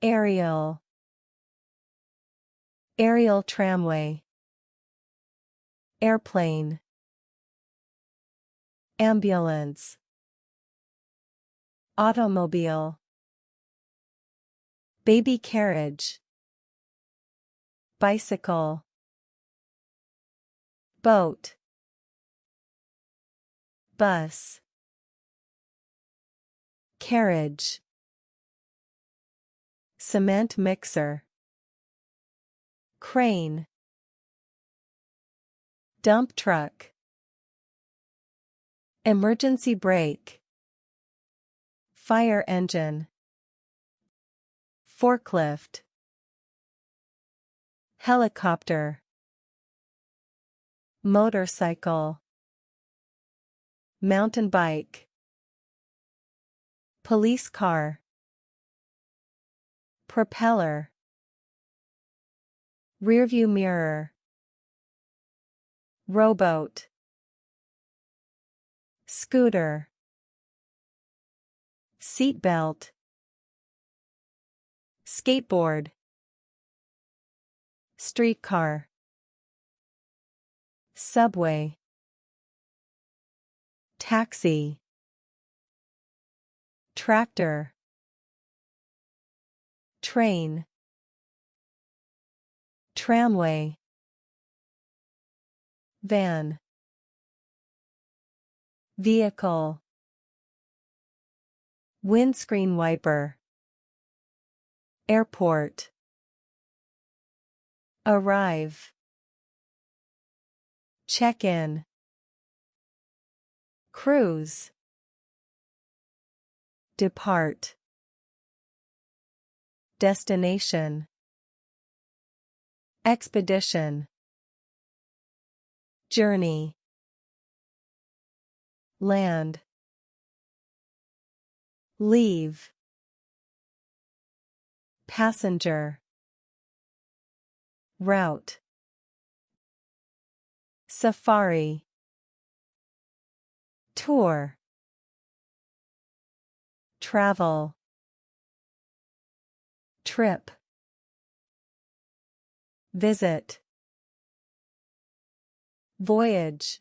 Aerial. Aerial tramway. Airplane. Ambulance. Automobile. Baby carriage. Bicycle. Boat. Bus. Carriage. Cement mixer. Crane. Dump truck. Emergency brake. Fire engine. Forklift. Helicopter. Motorcycle. Mountain bike. Police car. Propeller. Rearview mirror. Rowboat. Scooter. Seatbelt. Skateboard. Streetcar. Subway. Taxi. Tractor. Train. Tramway. Van. Vehicle. Windscreen wiper. Airport. Arrive. Check-in. Cruise. Depart. Destination. Expedition. Journey. Land. Leave. Passenger. Route. Safari. Tour. Travel. Trip. Visit. Voyage.